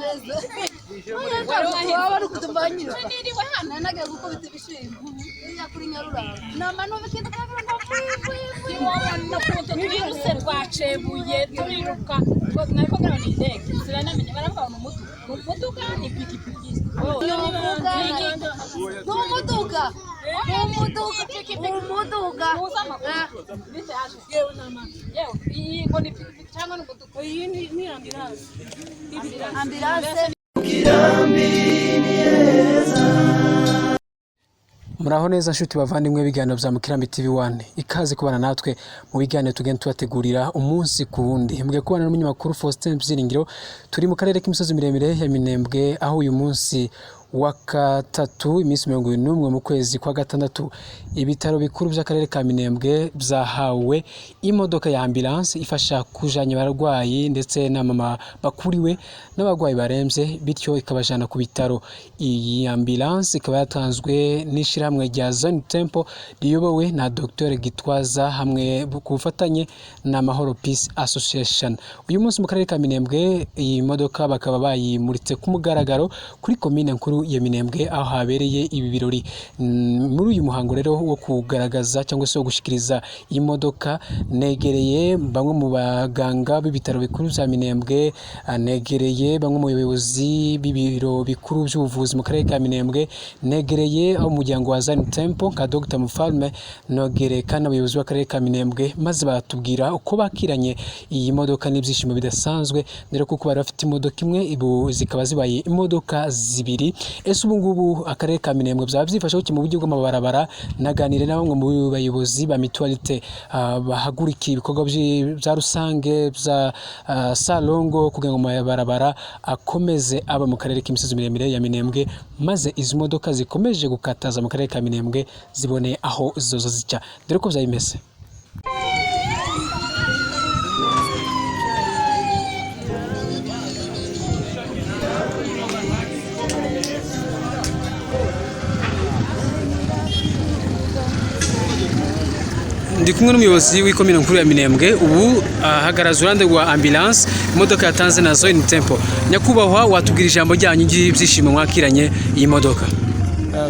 neza. Wari kutumbanyira. Niriwe hano nanaga gukubita ibishimbo. Ya kuri Nyaruranga. Nama no bikinda kabura n'uruse rwacebuye turiruka ngo nariko ngana indege siranamenye baravuga mu muduga ni pikipiki umuduga yewe nama yewe iyi ngo ni pikipiki cyangwa n'umuduga iyi ni ambulance Muraho neza nshuti bavandimwe biganiro bya Mukirambi TV1 ikaze kubana natwe mu biganiro tugenda tubategurira umunsi ku wundi mbwe kubana n'umunyamakuru Faustin Byiringiro turi mu karere k'imisozi miremire ya Minembwe aho uyu munsi wa gatatu iminsi 21 mu kwezi kwa gatandatu ibitaro bikuru by'akarere ka Minembwe byahawe imodoka ya ambulance ifasha kujanya abarwayi ndetse na mama bakuriwe n'abagwayi baremvye bityo ikabajana ku bitaro. Iyi ambulance ikaba yatanzwe n'ishiramwe rya Zion Temple riyobowe na Dr Gitwaza hamwe ku bufatanye na Mahoro Peace Association. Uyu munsi mu karere ka Minembwe iyi modoka bakaba bayimuritse ku mugaragaro kuri commune nkuru ya Minembwe aho habereye ibi birori. Muri uyu muhango rero wo kugaragaza cyangwa se wo gushikiriza iyi modoka negereye bamwe mu baganga b'ibitaro bikuru bya Minembwe, negereye bamwe mu bayobozi b'ibiro bikuru by'ubuvuzi mu karere ka Minembwe, negereye aho umuryango wa Zion Temple ka Dr Mufalme, nogere kandi abayobozi b'akarere ka Minembwe maze batubwira uko bakiranye iyi modoka n'ibyishimo bidasanzwe ndero kuko bari bafite imodoka imwe ibu zikaba zibaye imodoka zibiri. Ese ubu ngubu akarere ka Minembwe byabyifasha uki mu buryo bw'amabarabara naganire na bamwe mu bayobozi ba mutualité bahaguriki ibikorwa bya rusange bya Salongo kugira ngo amabarabara akomeze aba mu karere k'imisozi miremire ya Minembwe maze izi modoka zikomeje gukataza mu karere ka Minembwe zibone aho zozo zica dore ko byayimeze. Ndi kumwe n'umuyobozi w'ikomine nkuru ya Minembwe ubu ahagaraza urande rwa ambulance imodoka yatanze na Zion Temple. Nyakubahwa watubwira ijambo ryanyu ry'ibyishimo mwakiranye iyi modoka.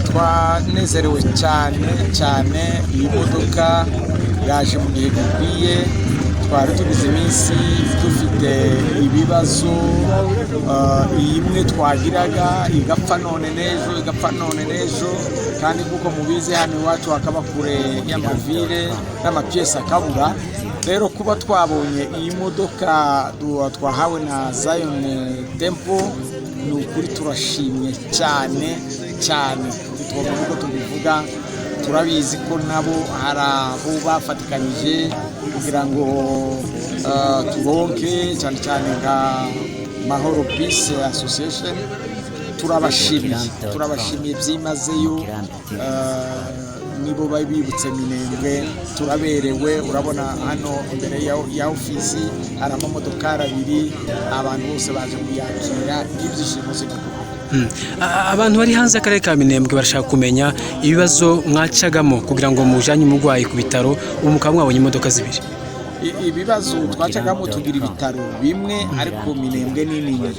Twanezerewe cyane iyi modoka yaje mu gihe gikwiye. Twari tugize iminsi dufite ibibazo imwe twagiraga igapfa none n'ejo kandi kuko mubizi hano iwacu hakaba kure y'amavire n'amapiyesi akabura. Rero kuba twabonye iyi modoka twahawe na Zion Temple ni ukuri turashimye cyane twumva uko tubivuga. Turabizi ko nabo hari abo bafatikanyije kugira ngo turonke cyane nka Mahoro Peace Association. Turabashimiye byimazeyo nibo babibutse Minembwe turaberewe. Urabona hano imbere ya ofisi hari amamodoka abiri abantu bose baje kuyakira ibyishimo z'ikuba. Abantu bari hanze y'akarere ka Minembwe barashaka kumenya ibibazo mwacagamo kugira ngo mujanye umurwayi ku bitaro ubu mukaba mwabonye imodoka zibiri. Ibibazo twacagamo tugira ibitaro bimwe ariko Minembwe nini.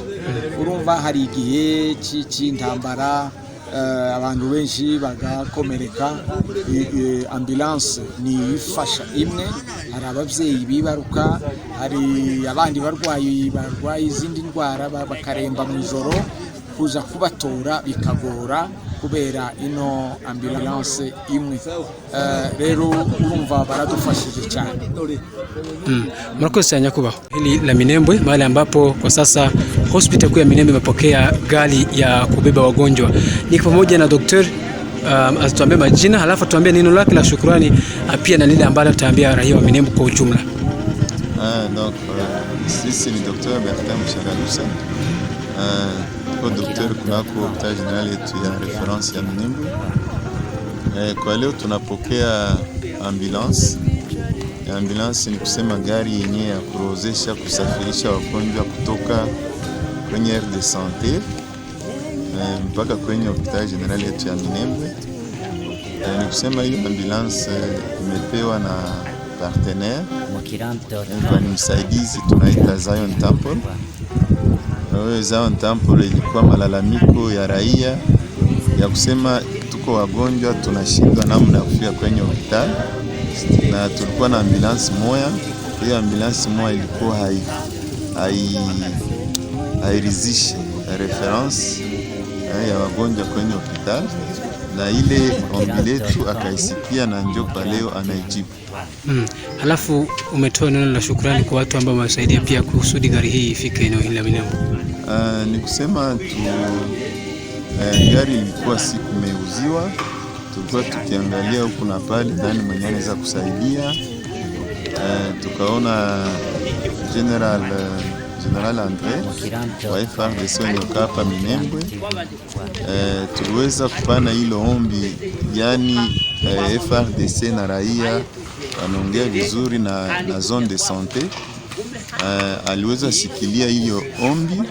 Urumva hari igihe cy'intambara abantu benshi bagakomereka. Ambulance ni ifasha imwe, hari ababyeyi bibaruka, hari abandi barwayi izindi ndwara bakaremba mu ijoro kuza kubatora bikagora kubera ino ambulance imwe. Rero urumva baradufashije cyane. Murakoze cyane nyakubahwa. Hili la Minembwe mahali ambapo kwa sasa hospitali kuu ya Minembwe imepokea gari ya kubeba wagonjwa. Niko pamoja na daktari atuambie majina halafu atuambie neno lake la shukrani pia na lile ambalo ataambia raia wa Minembwe kwa ujumla. Donc sisi ni Dr Bertin Mshagalusa docteur kunako hospitali general yetu ya reference ya Minembwe. Kwa leo tunapokea ambulance. Ambulance ni kusema gari yenye ya kurozesha kusafirisha wagonjwa kutoka kwenye aire de santé mpaka kwenye hospitali general yetu ya Minembwe. Ni kusema hiyo ambulance imepewa na partenaire ni msaidizi tunaita Zion Temple. zao ntampole ilikuwa malalamiko ya raia ya kusema tuko wagonjwa tunashindwa namna ya kufika kwenye hospitali, na tulikuwa na ambulance moja. Hiyo ambulance moja ilikuwa hairidhishi reference ya wagonjwa kwenye hospitali, na ile ombi letu akaisikia na ndio kwa leo anaijibu. Halafu umetoa neno la shukrani kwa watu ambao wamesaidia pia kusudi gari hii ifike eneo hili la Minembwe. Ni kusema gari ilikuwa siku imeuziwa, tulikuwa tukiangalia huku na pale nani mwenye anaweza kusaidia. Tukaona General Andre wa FARDC wenye hapa Minembwe. Tuliweza kupana hilo ombi, yani FARDC na raia wanaongea vizuri na zone de santé. Aliweza shikilia hiyo ombi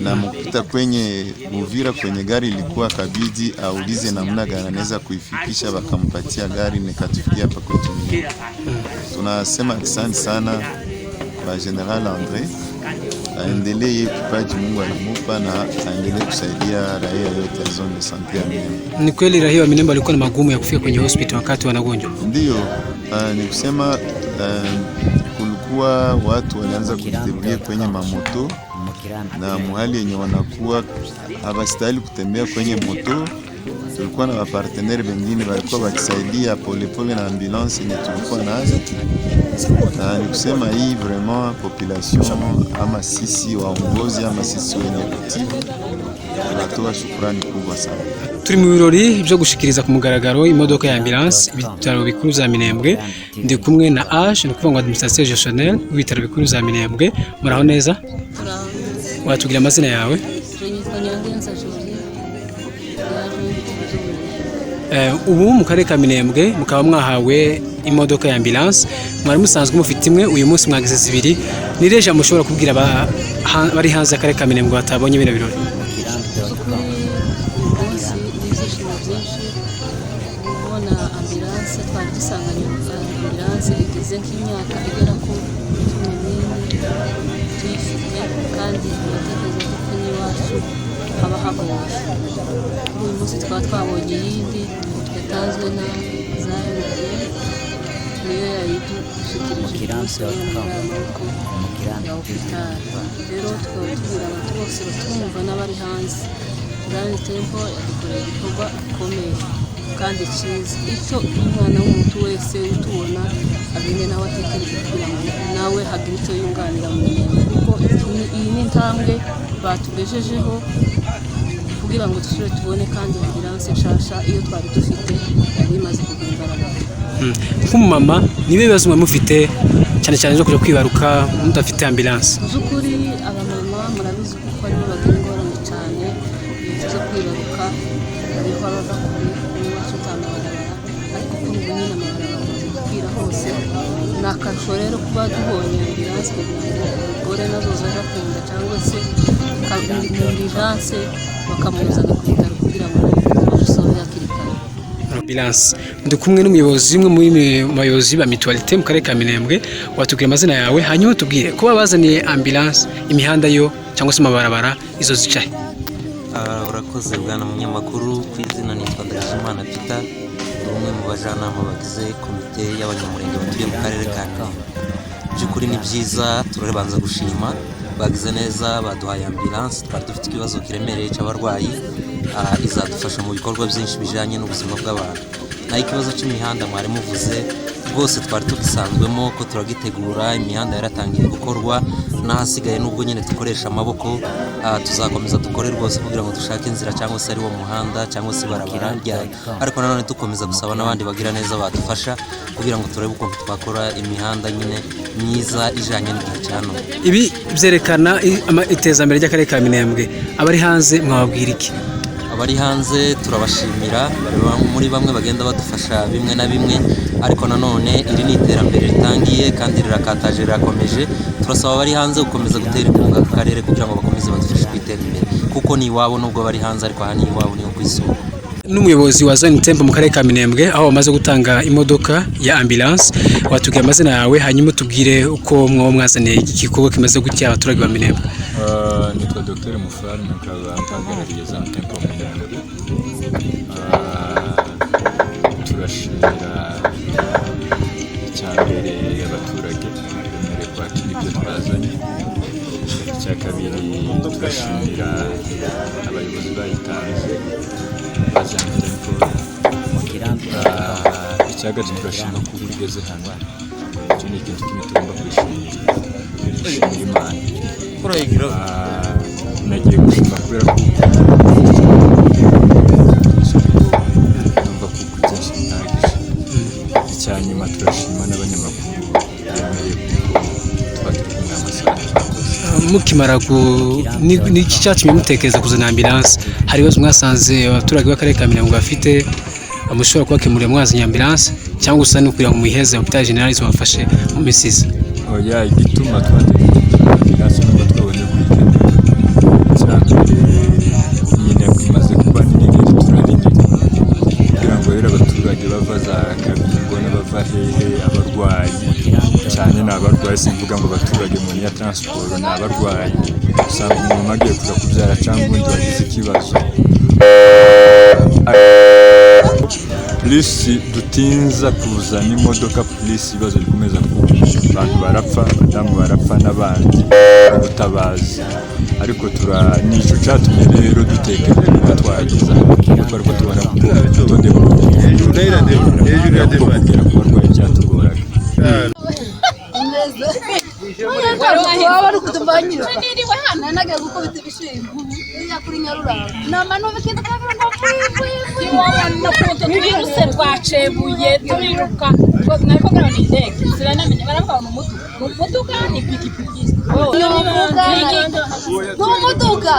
na mpita kwenye Uvira kwenye gari ilikuwa kabidi aulize namna gani anaweza kuifikisha, wakampatia gari nikatufikia hapa kwetu. Tunasema asante sana kwa General Andre, aendelee kipaji Mungu anamupa na aendelee kusaidia raia yote ya zone de santé ya Minembwe. Ni kweli raia wa Minembwe walikuwa na magumu ya kufika kwenye hospitali wakati wanagonjwa? Ndio, ni kusema kulikuwa watu walianza kutembea kwenye mamoto, na muhali yenye wanakuwa hawastahili kutembea kwenye moto. Tulikuwa na waparteneri wengine walikuwa wakisaidia polepole na ambulance yenye tulikuwa nazo, na ni kusema hii vraiment population ama sisi waongozi ama sisi wenye kutibu tunatoa shukrani kubwa sana. Turi mu birori byo gushikiriza ku mugaragaro imodoka ya ambulance ibitaro bikuru za Minembwe. Ndi kumwe na Age, ni kuvuga ngo administrateur gestionnaire w'ibitaro bikuru za Minembwe. Muraho neza? Watugira amazina yawe? Ubu mu karere ka Minembwe mukaba mwahawe imodoka ya ambulance, mwari musanzwe mufite imwe, uyu munsi mwagize zibiri. Nireje mushobora kubwira bari hanze y'akarere ka Minembwe batabonye bino birori? Ambulance twari dusanganye ambulance igeze nk'imyaka igera ku 10 tuyifite, kandi turatekereza ko n'iwacu haba hagoye. Uyu munsi twabonye iyindi twatazwe na Zaire, niyo yayidushyikirije umunsi w'amaboko ya hospitali. Rero twabwira abantu bose batumva n'abari hanze, Grand Temple yadukoreye igikorwa gikomeye kandi cyiza. Icyo umwana w'umuntu wese utubona abine nawe atekereza kugira ngo nawe hagire icyo yunganira mu Minembwe, kuko iyi ni intambwe batugejejeho kugira ngo dusubire tubone kandi ambulance nshasha iyo twari dufite yari imaze kugendana. Nk'umumama nibe bibazo mufite cyane cyane zo kuja kwibaruka mudafite ambulance? Zukuri abamama murabizi kuko ari bagira ingorane cyane zo kwibaruka, ariho abava kure ariko kuri ubu nyine amabarabara zikwira hose. Ni akarusho rero kuba tubonye ambulance kugira ngo umugore nazo zaja kunda cyangwa se ambulance bakamuzana ku bitaro kugira ngo bamusohore hakiri kare. Ambulance. Ndi kumwe n'umuyobozi umwe muri bayobozi ba mutualité mu karere ka Minembwe. Watubwira amazina yawe hanyuma tubwire kuba bazaniye ambulance imihanda yo cyangwa se amabarabara izo zicaye? Urakoze bwana munyamakuru, ku izina nitwa Ndagijimana Peter, umwe mu bajanama bagize komite y'abanyamurenge batuye mu karere ka Minembwe. By'ukuri ni byiza, turabanza gushima, bagize neza, baduhaye ambulance. Twari dufite ikibazo kiremereye cy'abarwayi, izadufasha mu bikorwa byinshi bijanye n'ubuzima bw'abantu. Naho ikibazo cy'imihanda mwari muvuze rwose twari tugisanzwemo ko turagitegura, imihanda yaratangiye gukorwa, n'ahasigaye nubwo nyine dukoresha amaboko, tuzakomeza dukore rwose kugira ngo dushake inzira cyangwa se ari wo muhanda cyangwa se barabara ryayo, ariko nanone dukomeza gusaba n'abandi bagira neza badufasha kugira ngo turebe ukuntu twakora imihanda nyine myiza ijanye n'igihe cya none. Ibi byerekana itezambere ry'akarere ka Minembwe. Abari hanze mwababwira iki? Abari hanze turabashimira, muri bamwe bagenda badufasha bimwe na bimwe, ariko nanone iri ni iterambere ritangiye kandi rirakataje rirakomeje. Turasaba abari hanze gukomeza gutera inkunga ku karere kugira ngo bakomeze badufashe kwiteza imbere, kuko ni iwabo nubwo bari hanze ariko aha ni iwabo, niyo kwisura. N'umuyobozi wa Zone Temple mu karere ka Minembwe aho bamaze gutanga imodoka ya ambulance, watubwira amazina yawe hanyuma tubwire uko mwo mwazaniye igikorwa kimaze gutya abaturage ba Minembwe. nitwa Dr Mufari nkaba mpagarariye za Tempo Minembwe. Turashimira icyambere abaturage bemerewe kwakira ibyo twazanye. Icya kabiri turashimira abayobozi bayitanze baza Tempo. Icya gatatu turashima ko ugeze hano. Icyo ni ikintu kimwe tugomba kwishimira Imana. Nagiye gushima kubera ko numva ko byinshi bihagije. Icyanyuma turashima n'abanyamakuru bemereye ko twaturi kumwe amasaha. Mukimara n'iki cyatumye mutekereza kuzana ambulance? Hari ibibazo mwasanze abaturage b'akarere ka Minembwe bafite mushobora kubakemurira mwazanye ambulance cyangwa gusa no kugira ngo muheze hôpital général bafashe mu misiza? Oya, igituma twategereje ambulance nuko twabonye nyine imaze kuba nini turarinda kugira ngo rero abaturage bava za Kabingo n'abava hehe abarwayi cyane n'abarwayi, simvuga ngo abaturage mu ya transport n'abarwayi, usanga umuntu agiye kuza kubyara cyangwa undi wagize ikibazo polisi dutinza kuzana imodoka, polisi ibibazo bikomeza kuba abantu barapfa, abadamu barapfa n'abandi ubutabazi. Ariko nico cyatumye rero dutekereza twageza kuko ariko tubona ko tubode kugera ku barwayi byatugoraga. Rwacebuye turiruka nariko ngara ni ndege siranamenye baravuga ngo umuduga ni pikipiki umuduga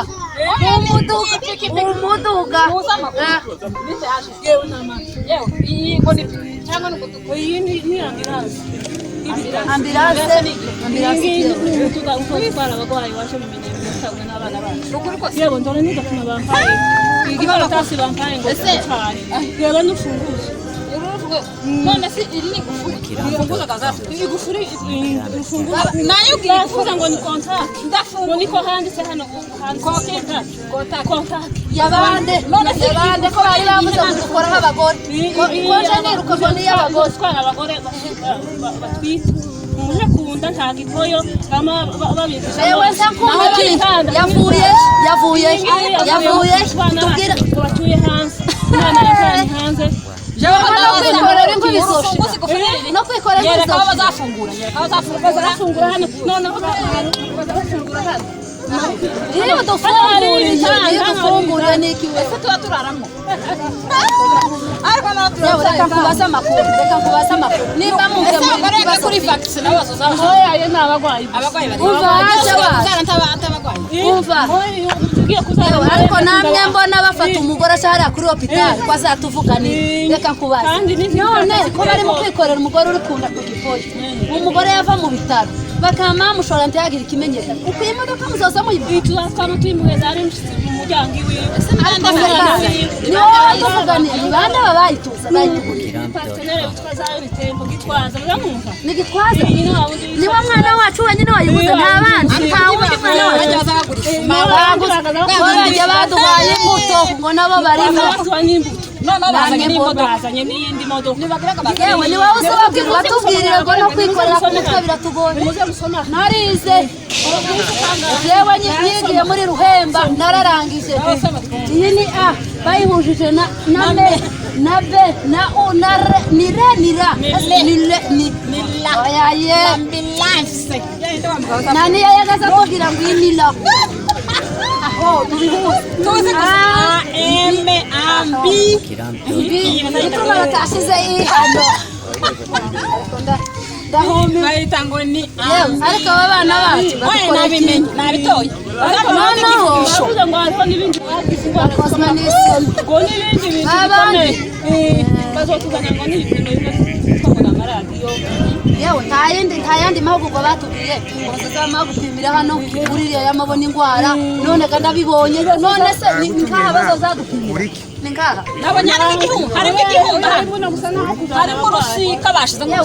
none si iri ni gufunguza gazafu igufuri nayo gifuza ngo ni contract ndafunga niko handitse hano contract yabande ko bari bamuze gukora nk'abagore konje niruka ngo ni y'abagore twara abagore batwite muje kunda ntagivoyo kama babizisha ewe sakumva yavuye tubwira batuye hanze umwana yajanye hanze no kwikorera bazafungura hano noneho bazafungura hano iyo dufungura niki ese tuba turaramo reka kubaza amakuru niba mugeze kuri vaccine nabazo zaje ayo ni abagwayi ariko namwe mbona bafata umugore ashahara kuri hospital ko azatuvuganira. Reka kubaza none ko bari mu kwikorera umugore uri kunda ku gifoyo, umugore yava mu bitaro bakama mushora ntiyagira ikimenyetso uko imodoka muzoza muyivuga tuzakama tuyimuheza ari mu muryango iwiwe ni bande babayituza bayitugira partenaire bitwaza ibitembo gitwaza muramumva ni gitwaza niwe mwana wacu wenyine wayiguze nta bandi nta wundi mwana wacu bajya baduhaye imbuto ngo nabo barimo bazanye n'iyindi modoka yewe ni wowe usababwira batubwirire ngo no kwikorera ku mutwe biratugoye narize yewe nyigiye muri Ruhemba nararangije iyi ni A bayihujije na B na U na R ni R ni R ni la oyaye ambulance nani yagaza kugira ngo iyi ni la aho tubihuze ituma batashize ihano dahombe bayita ngo ni ariko abana bacu nabimenye nabitoye noneho bavuze ngo hariho n'ibindi bakozwe n'isoni ngo n'ibindi bintu bikomeye bazotuzana ngo n'ibintu bimwe twakora amaradiyo yewe nta yandi mahugurwa batubwiye ngo bazazama gupimira hano kuri iriya y'amabona indwara none kandi abibonye none se ni nkaha bazazadupimira ni nkaha nabonye harimo igihumbi harimo urusika bashize mu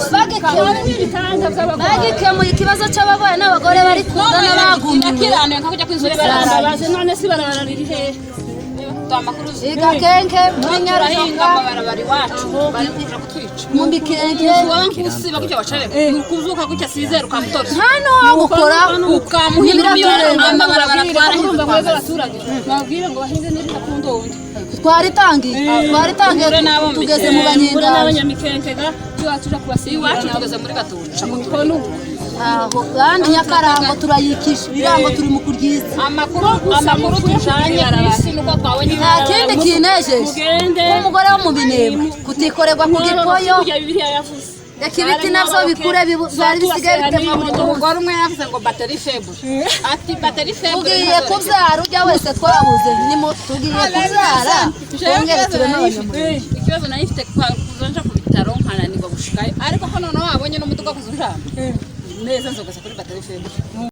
bagikemuye ikibazo cy'ababaye n'abagore bari kuzana bagumiwe nakiranuye nkakujya kwinzura barabaze none si barararira hehe igakenke muri Nyarusanga barabara iwacu bari kuja kutwica mu mikenke wankusiba kujya bacare kuzuka kujya sizero kamutoto hano gukora ukamuhindura imihanda barabara twarahindura abaturage babwire ngo bahinze neza kundondi twaritangiye tugeze mu banyenda n'abanyamikenke ga tuja kubasiba iwacu tugeze muri Gatuca mukono aho kandi Nyakarango turayikisha birango turi mu kuryiza amakuru tujanye kwisi nuko twabonye nta kindi kinejeje umugore wo mu binema kutikorerwa ku gipoyo reka ibiti navyo bikure byari bisigaye bitemwa mu umugore umwe yavuze ngo bateri faible ati bateri faible tugiye kubyara ujya wese twabuze tugiye kubyara twongere tureme abanyamurenge ikibazo nari mfite kuzonja ku bitaro nkananirwa gushikayo ariko ko noneho wabonye n'umuduga kuzunjana neza nzogeza kuri bateri faible